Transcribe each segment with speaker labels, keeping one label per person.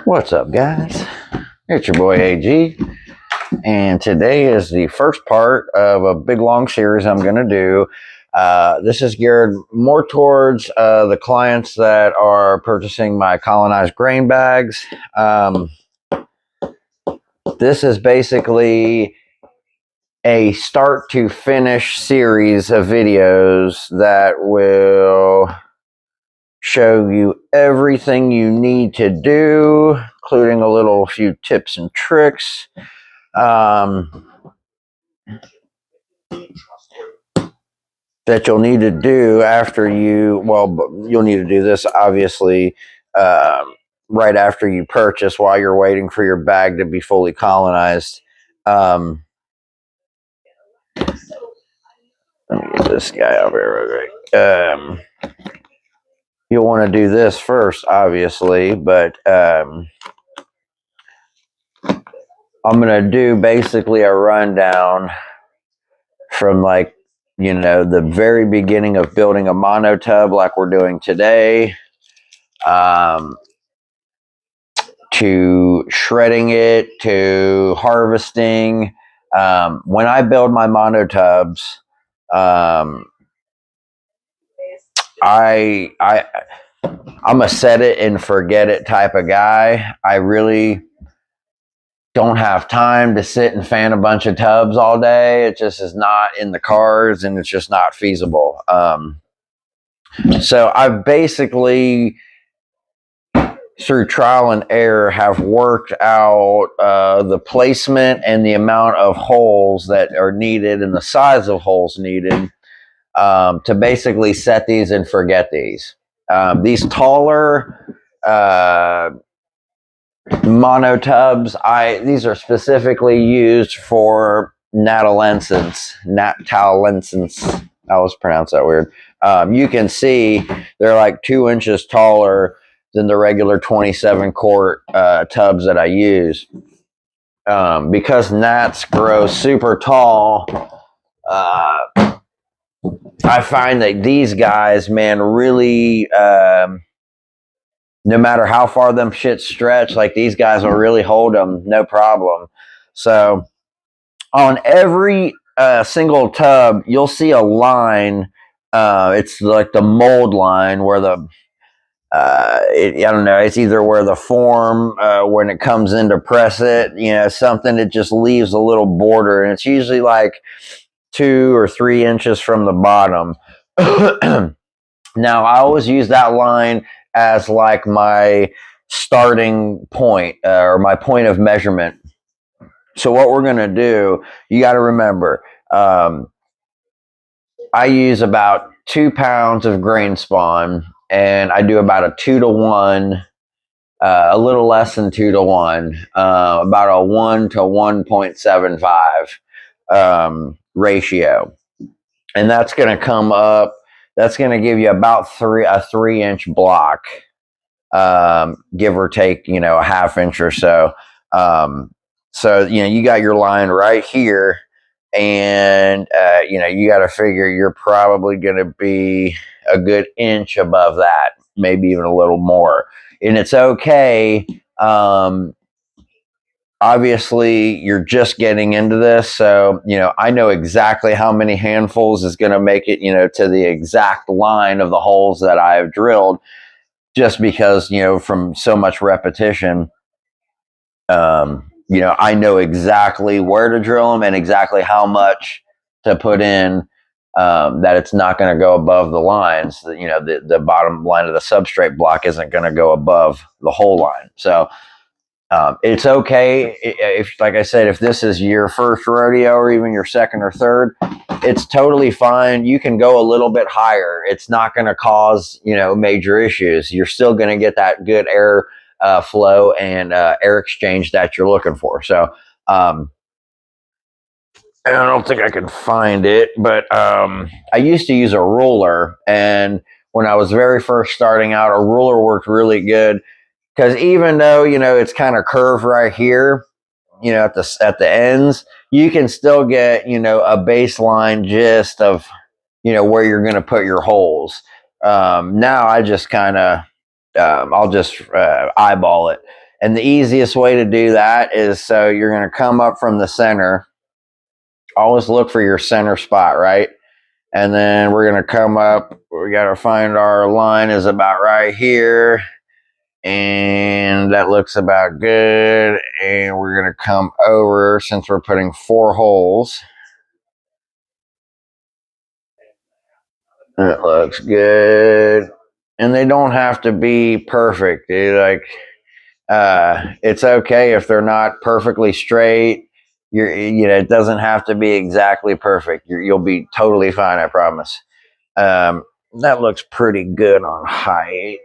Speaker 1: What's up, guys? It's your boy AG, and today is the first part of a big long series I'm going to do. This is geared more towards the clients that are purchasing my colonized grain bags. This is basically a start to finish series of videos that will show you everything you need to do, including a little few tips and tricks. That you'll need to do after you'll need to do this obviously right after you purchase while you're waiting for your bag to be fully colonized. Let me get this guy over here real quick. You'll want to do this first, obviously, but I'm going to do basically a rundown from the very beginning of building a monotub like we're doing today, to shredding it, to harvesting. When I build my monotubs, I'm a set it and forget it type of guy. I really don't have time to sit and fan a bunch of tubs all day. It just is not in the cards, and it's just not feasible. So I've basically, through trial and error, have worked out the placement and the amount of holes that are needed and the size of holes needed to basically set these and forget these. These taller monotubs, these are specifically used for natalensens. I always pronounce that weird. You can see they're like 2 inches taller than the regular 27 quart tubs that I use. Because gnats grow super tall, I find that these guys, man, really, no matter how far them shits stretch, like these guys will really hold them, no problem. So on every single tub, you'll see a line. It's like the mold line where I don't know, it's either where the form, when it comes in to press it, something that just leaves a little border, and it's usually like 2 or 3 inches from the bottom. Now, I always use that line as like my starting point, or my point of measurement. So what we're going to do, you got to remember, I use about 2 pounds of grainspawn, and I do about a 2-to-1, a little less than 2-to-1, about a 1 to 1.75 ratio. And that's going to come up, that's going to give you about a 3-inch block, give or take, a half inch or so. So, you got your line right here, and, you got to figure you're probably going to be a good inch above that, maybe even a little more. And it's okay. Obviously, you're just getting into this. So, I know exactly how many handfuls is going to make it, to the exact line of the holes that I've drilled, just because, from so much repetition. I know exactly where to drill them and exactly how much to put in, that it's not going to go above the lines. The bottom line of the substrate block isn't going to go above the hole line. So it's okay if, like I said, if this is your first rodeo or even your second or third, it's totally fine. You can go a little bit higher. It's not going to cause, major issues. You're still going to get that good air flow and air exchange that you're looking for. So I don't think I can find it, but I used to use a ruler, and when I was very first starting out, a ruler worked really good, because even though it's kind of curved right here, at the ends, you can still get a baseline gist of where you're going to put your holes. Now I just kind of I'll just eyeball it. And the easiest way to do that is, so you're going to come up from the center. Always look for your center spot, right? And then we're going to come up. We got to find our line is about right here. And that looks about good. And we're going to come over, since we're putting 4 holes. That looks good. And they don't have to be perfect. It's okay if they're not perfectly straight. It doesn't have to be exactly perfect. You'll be totally fine, I promise. That looks pretty good on height.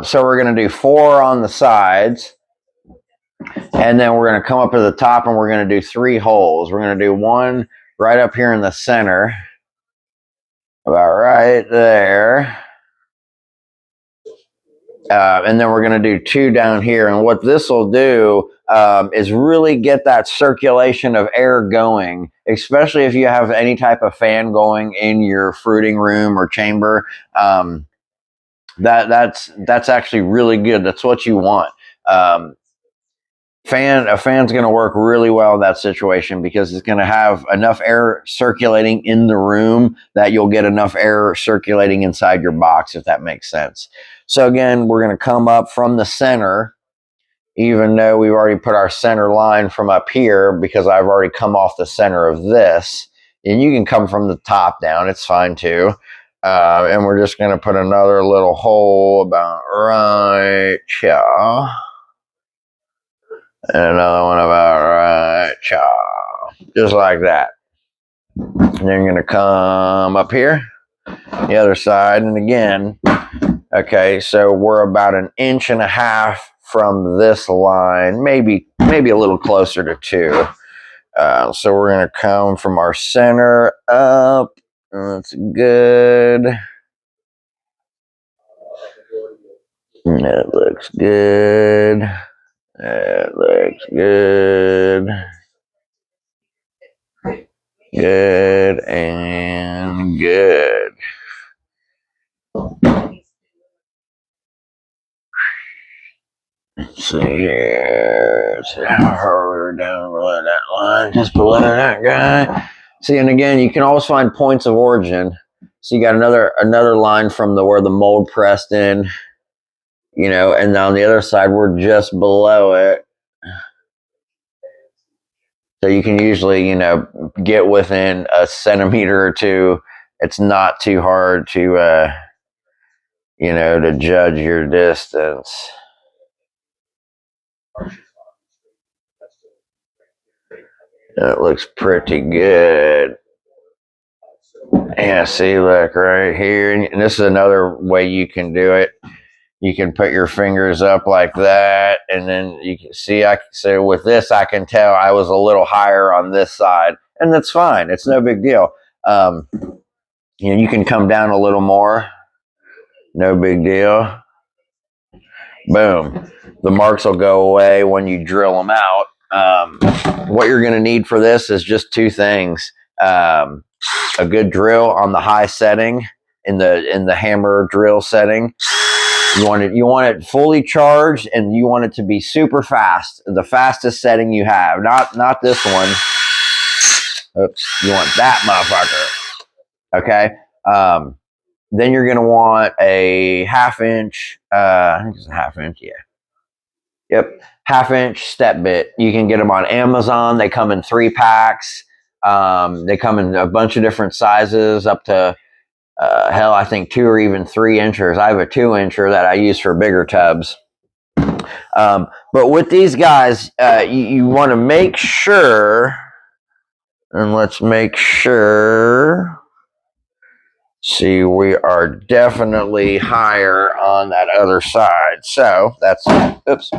Speaker 1: So we're going to do 4 on the sides, and then we're going to come up to the top, and we're going to do 3 holes. We're going to do 1 right up here in the center, about right there. And then we're going to do 2 down here. And what this will do is really get that circulation of air going, especially if you have any type of fan going in your fruiting room or chamber. That's actually really good. That's what you want. A fan's going to work really well in that situation, because it's going to have enough air circulating in the room that you'll get enough air circulating inside your box, if that makes sense. So again, we're going to come up from the center, even though we've already put our center line from up here, because I've already come off the center of this. And you can come from the top down. It's fine too. And we're just going to put another little hole about right here. And another one about right here. Just like that. And then you're going to come up here, the other side. And again, okay, so we're about 1.5 inches from this line, maybe a little closer to 2. So we're going to come from our center up. That's good. That looks good. That looks good. Good and good. Let's see here. We're down below that line, just below that guy. See, and again, you can always find points of origin. So you got another line from where the mold pressed in, and on the other side, we're just below it. So you can usually, get within a centimeter or 2. It's not too hard to, to judge your distance. That looks pretty good. Yeah, see, look right here. And this is another way you can do it. You can put your fingers up like that, and then you can see, so with this, I can tell I was a little higher on this side, and that's fine. It's no big deal. You can come down a little more. No big deal. Boom. The marks will go away when you drill them out. What you're going to need for this is just 2 things. A good drill on the high setting, in the hammer drill setting. You want it fully charged, and you want it to be super fast. The fastest setting you have, not this one. Oops, you want that motherfucker. Okay. Then you're gonna want a 1/2 inch. I think it's a 1/2 inch. Yeah. Yep. 1/2 inch step bit. You can get them on Amazon. They come in 3 packs. They come in a bunch of different sizes, up to hell, I think 2 or even 3 inchers. I have a 2 incher that I use for bigger tubs. But with these guys, you want to make sure, and let's make sure. See, we are definitely higher on that other side. So that's, oops.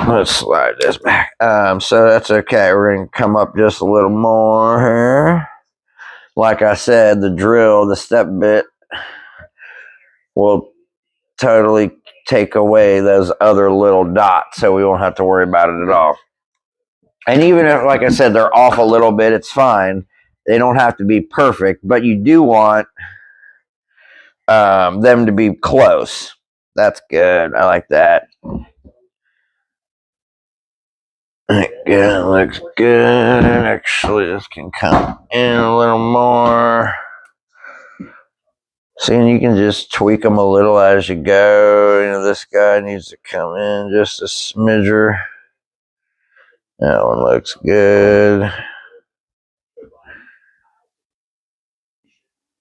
Speaker 1: Let's slide this back. So that's okay. We're going to come up just a little more here. Like I said, the step bit will totally take away those other little dots, so we won't have to worry about it at all. And even if, like I said, they're off a little bit, it's fine. They don't have to be perfect, but you do want them to be close. That's good. I like that. Good, looks good. Actually, this can come in a little more. See, and you can just tweak them a little as you go. You know, this guy needs to come in just a smidger. That one looks good.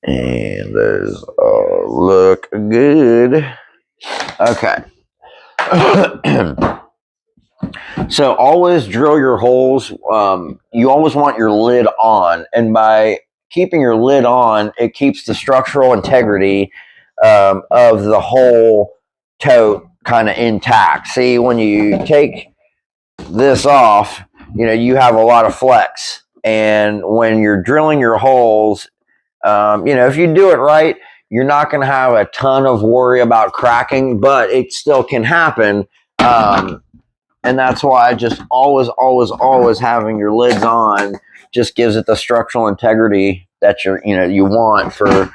Speaker 1: And those all look good. Okay. So always drill your holes. You always want your lid on. And by keeping your lid on, it keeps the structural integrity of the whole tote kind of intact. See, when you take this off, you know, you have a lot of flex. And when you're drilling your holes, you know, if you do it right, you're not going to have a ton of worry about cracking, but it still can happen. And that's why just always having your lids on just gives it the structural integrity that you want for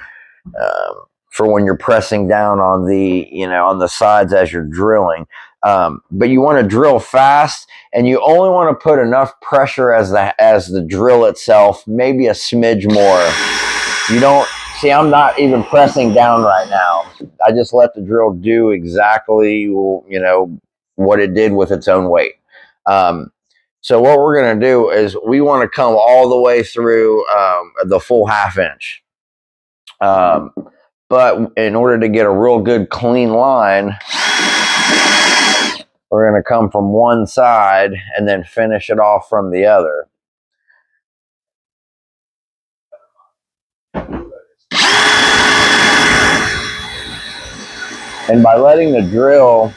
Speaker 1: when you're pressing down on on the sides as you're drilling. But you want to drill fast, and you only want to put enough pressure as the drill itself, maybe a smidge more. You don't see, I'm not even pressing down right now. I just let the drill do exactly, what it did with its own weight. So what we're going to do is we want to come all the way through the full 1/2 inch. But in order to get a real good clean line, we're going to come from one side and then finish it off from the other. And by letting the drill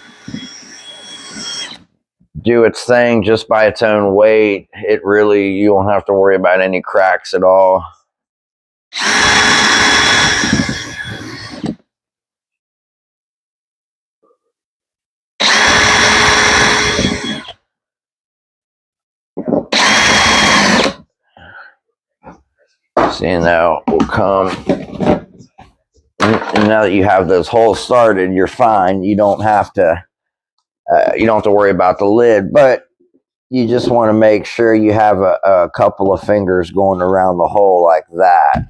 Speaker 1: do its thing just by its own weight, you won't have to worry about any cracks at all. See, now we'll come, and now that you have those holes started, you're fine. You don't have to worry about the lid, but you just want to make sure you have a couple of fingers going around the hole like that.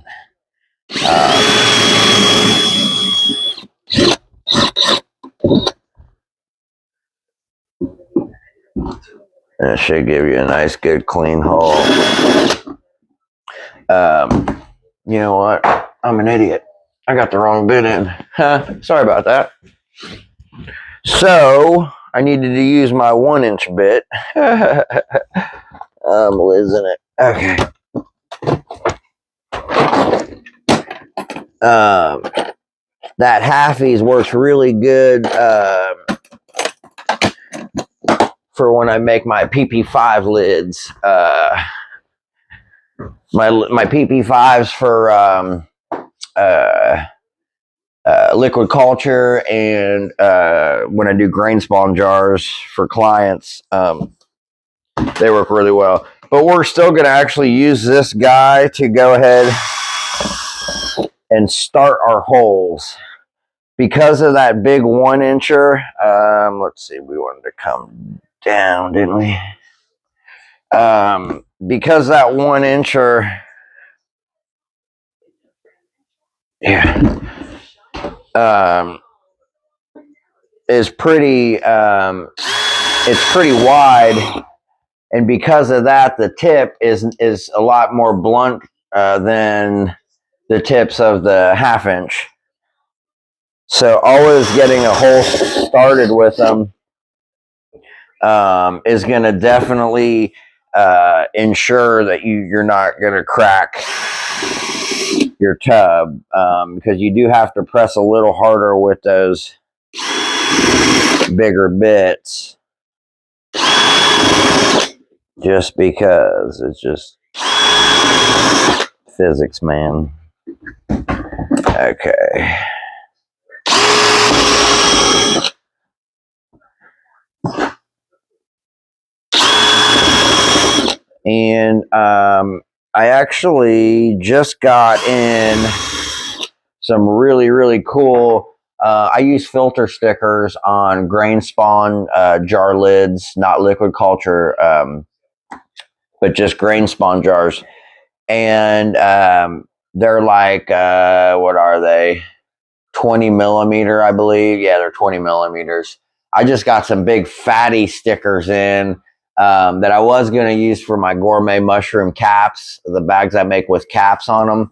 Speaker 1: And it should give you a nice, good, clean hole. You know what? I'm an idiot. I got the wrong bit in. Sorry about that. So I needed to use my 1-inch bit. I'm losing it. Okay. That halfies works really good for when I make my PP5 lids. My PP5s for liquid culture, and when I do grainspawn jars for clients, they work really well. But we're still going to actually use this guy to go ahead and start our holes. Because of that big 1-incher, let's see, we wanted to come down, didn't we? Because that 1-incher, is pretty, it's pretty wide, and because of that, the tip is a lot more blunt than the tips of the 1/2 inch. So always getting a hole started with them is going to definitely ensure that you're not going to crack your tub, because you do have to press a little harder with those bigger bits, just because it's just physics, man. Okay. And I actually just got in some really, really cool. I use filter stickers on grainspawn jar lids, not liquid culture, but just grainspawn jars. And they're like, what are they? 20 millimeter, I believe. Yeah, they're 20 millimeters. I just got some big fatty stickers in that I was going to use for my gourmet mushroom caps, the bags I make with caps on them.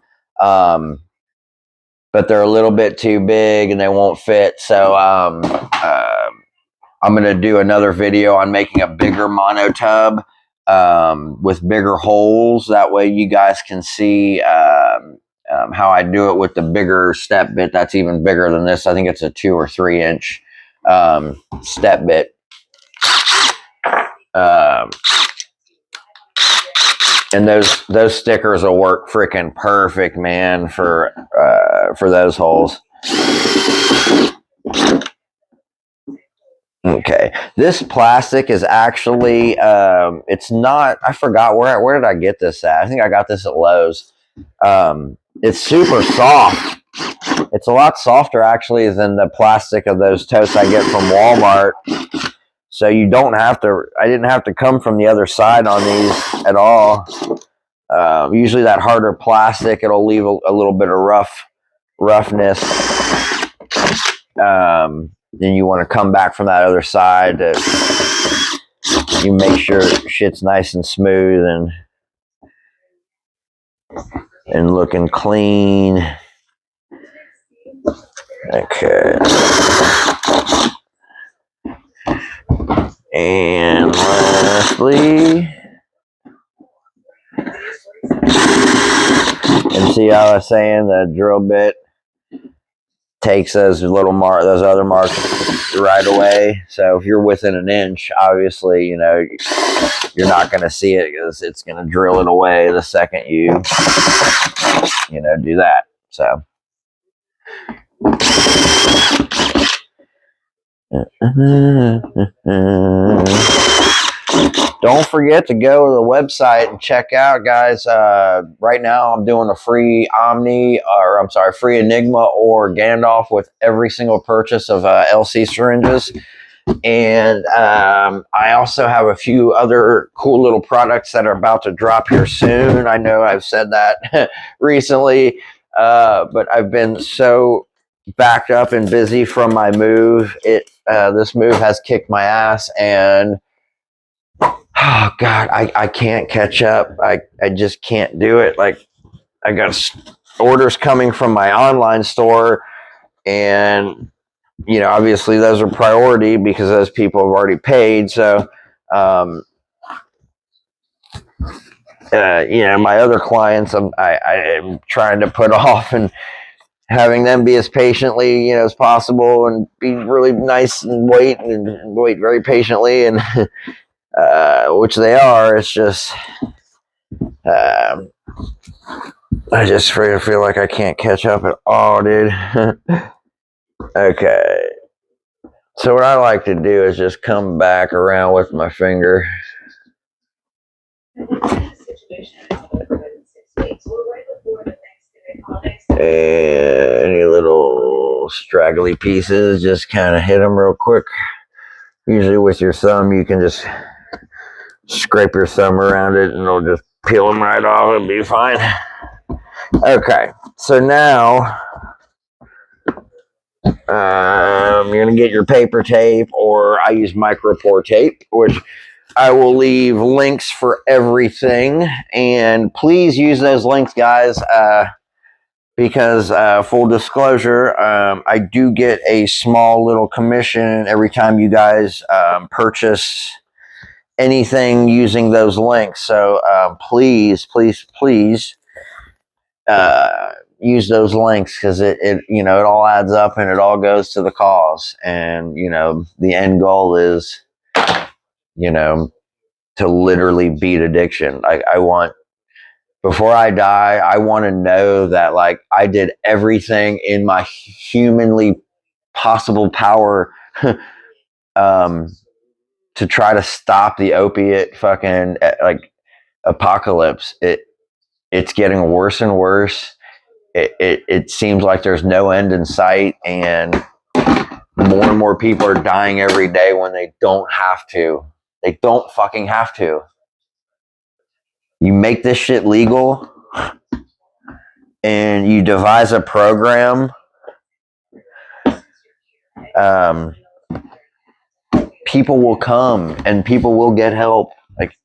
Speaker 1: But they're a little bit too big and they won't fit. So I'm going to do another video on making a bigger monotub with bigger holes. That way you guys can see how I do it with the bigger step bit. That's even bigger than this. I think it's a 2 or 3 inch step bit. And those stickers will work freaking perfect, man, for those holes. Okay, this plastic is actually it's not. I forgot where did I get this at? I think I got this at Lowe's. It's super soft. It's a lot softer actually than the plastic of those totes I get from Walmart. So you don't have to. I didn't have to come from the other side on these at all. Usually that harder plastic, it'll leave a little bit of roughness. Then you want to come back from that other side to you make sure shit's nice and smooth and looking clean. Okay. And lastly, and see how I was saying the drill bit takes those other marks right away. So if you're within an inch, obviously, you're not going to see it because it's going to drill it away the second you do that. So. Don't forget to go to the website and check out, guys. Right now, I'm doing a free free Enigma or Gandalf with every single purchase of LC syringes. And I also have a few other cool little products that are about to drop here soon. I know I've said that recently, but I've been so backed up and busy from my move. This move has kicked my ass, and oh God, I can't catch up. I just can't do it. Like I got orders coming from my online store, and obviously those are priority because those people have already paid. So, my other clients, I am trying to put off and having them be as patiently, as possible and be really nice and wait very patiently and, which they are. It's just, I just feel like I can't catch up at all, dude. Okay. So what I like to do is just come back around with my finger. And any little straggly pieces, just kind of hit them real quick. Usually with your thumb, you can just scrape your thumb around it and it'll just peel them right off. It'll be fine. Okay, so now you're going to get your paper tape, or I use micropore tape, which I will leave links for everything. And please use those links, guys, because full disclosure, I do get a small little commission every time you guys purchase anything using those links. So please use those links, because it all adds up and it all goes to the cause. And the end goal is to literally beat addiction. I want, before I die, I want to know that like I did everything in my humanly possible power to try to stop the opiate fucking like apocalypse. it's getting worse and worse. It seems like there's no end in sight, and more people are dying every day when they don't have to. They don't fucking have to. You make this shit legal and you devise a program, people will come and people will get help. Like,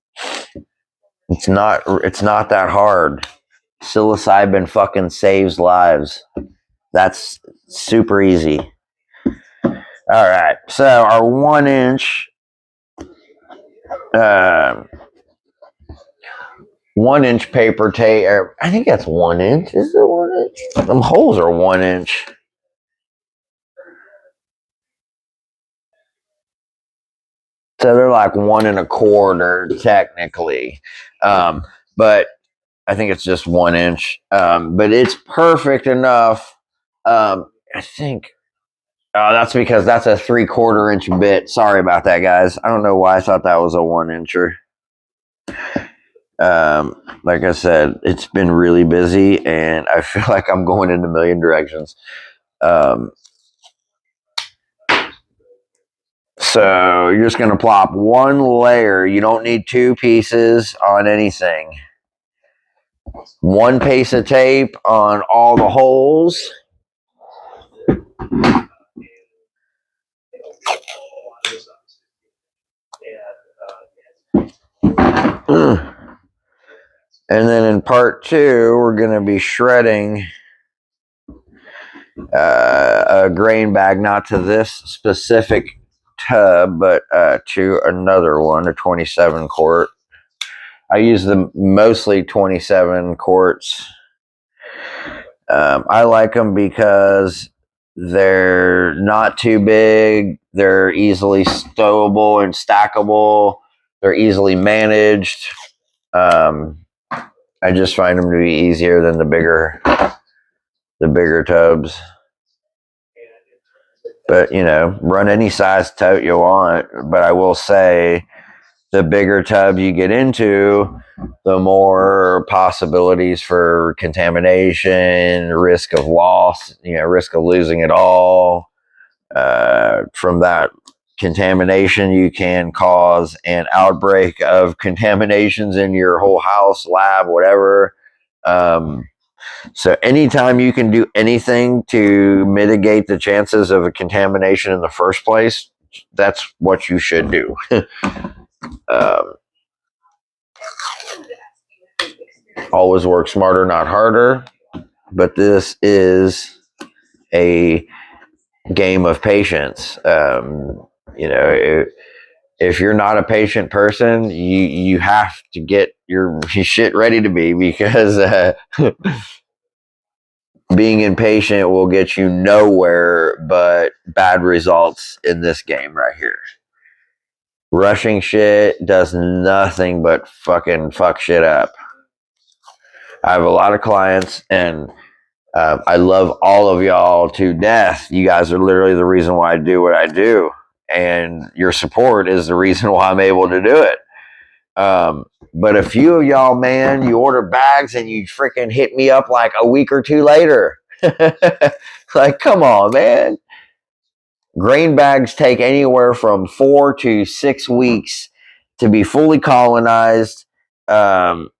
Speaker 1: it's not that hard. Psilocybin fucking saves lives. That's super easy. All right, so our 1-inch, 1-inch paper tape. I think that's 1 inch. Is it 1 inch? Them holes are 1 inch. So they're like 1 1/4 technically, but I think it's just 1 inch. But it's perfect enough. I think. Oh, that's because that's a 3/4 inch bit. Sorry about that, guys. I don't know why I thought that was a 1 incher. Like I said, it's been really busy, and I feel like I'm going in a million directions. So you're just going to plop one layer. You don't need 2 pieces on anything. 1 piece of tape on all the holes. And then in part 2, we're going to be shredding a grain bag, not to this specific tub, but to another one, a 27 quart. I use the mostly 27 quarts. I like them because they're not too big. They're easily stowable and stackable. They're easily managed. I just find them to be easier than the bigger tubs. But, run any size tote you want. But I will say, the bigger tub you get into, the more possibilities for contamination, risk of loss, risk of losing it all. From that contamination, you can cause an outbreak of contaminations in your whole house, lab, whatever. So anytime you can do anything to mitigate the chances of a contamination in the first place, that's what you should do. Always work smarter, not harder. But this is a game of patience. If you're not a patient person, you have to get your shit ready to be, because being impatient will get you nowhere but bad results in this game right here. Rushing shit does nothing but fucking fuck shit up. I have a lot of clients, and I love all of y'all to death. You guys are literally the reason why I do what I do, and your support is the reason why I'm able to do it. But a few of y'all, man, you order bags and you freaking hit me up like a week or 2 later. Like, come on, man. Grain bags take anywhere from 4 to 6 weeks to be fully colonized. To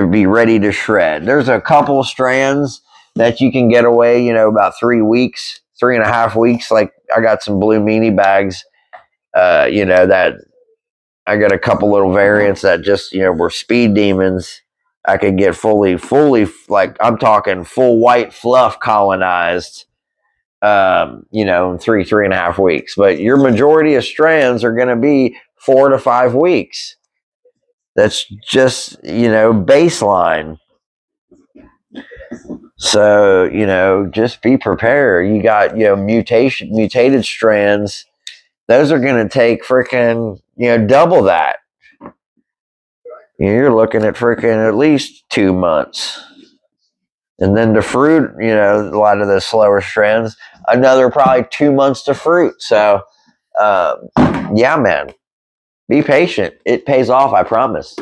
Speaker 1: be ready to shred. There's a couple strands that you can get away, about 3 weeks, 3.5 weeks. Like, I got some blue meanie bags, that I got a couple little variants that just, were speed demons. I could get fully, like, I'm talking full white fluff colonized, in 3.5 weeks. But your majority of strands are going to be 4 to 5 weeks. That's just, baseline. So, just be prepared. You got, mutated strands. Those are going to take freaking, double that. You're looking at freaking at least 2 months. And then to fruit, a lot of the slower strands, another probably 2 months to fruit. So, yeah, man. Be patient. It pays off, I promise.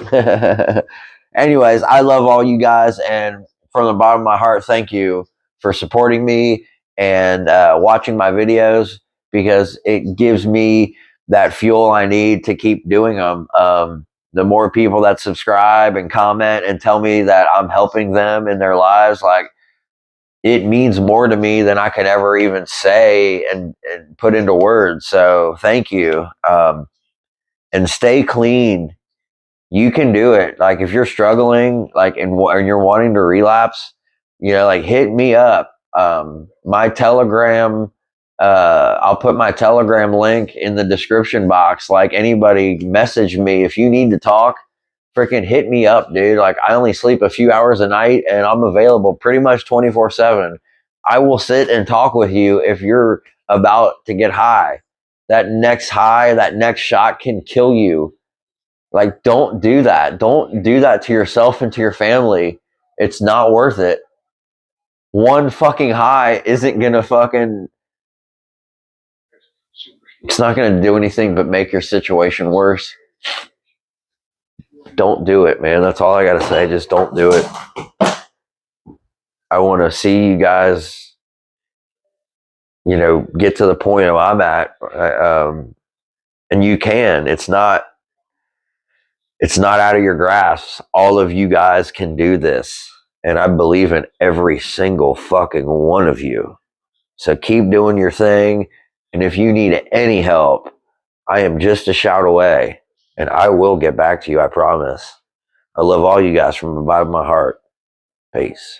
Speaker 1: Anyways, I love all you guys, and from the bottom of my heart, thank you for supporting me and watching my videos, because it gives me that fuel I need to keep doing them. The more people that subscribe and comment and tell me that I'm helping them in their lives, like, it means more to me than I can ever even say and put into words. So thank you. And stay clean. You can do it. Like, if you're struggling, like, and you're wanting to relapse, like, hit me up. My Telegram, I'll put my Telegram link in the description box. Like, anybody, message me if you need to talk. Freaking hit me up, dude. Like, I only sleep a few hours a night, and I'm available pretty much 24/7. I will sit and talk with you if you're about to get high. That next high, that next shot can kill you. Like, don't do that. Don't do that to yourself and to your family. It's not worth it. One fucking high isn't gonna fucking, it's not gonna do anything but make your situation worse. Don't do it, man. That's all I gotta say. Just don't do it. I want to see you guys, get to the point where I'm at. And you can. It's not out of your grasp. All of you guys can do this. And I believe in every single fucking one of you. So keep doing your thing. And if you need any help, I am just a shout away. And I will get back to you, I promise. I love all you guys from the bottom of my heart. Peace.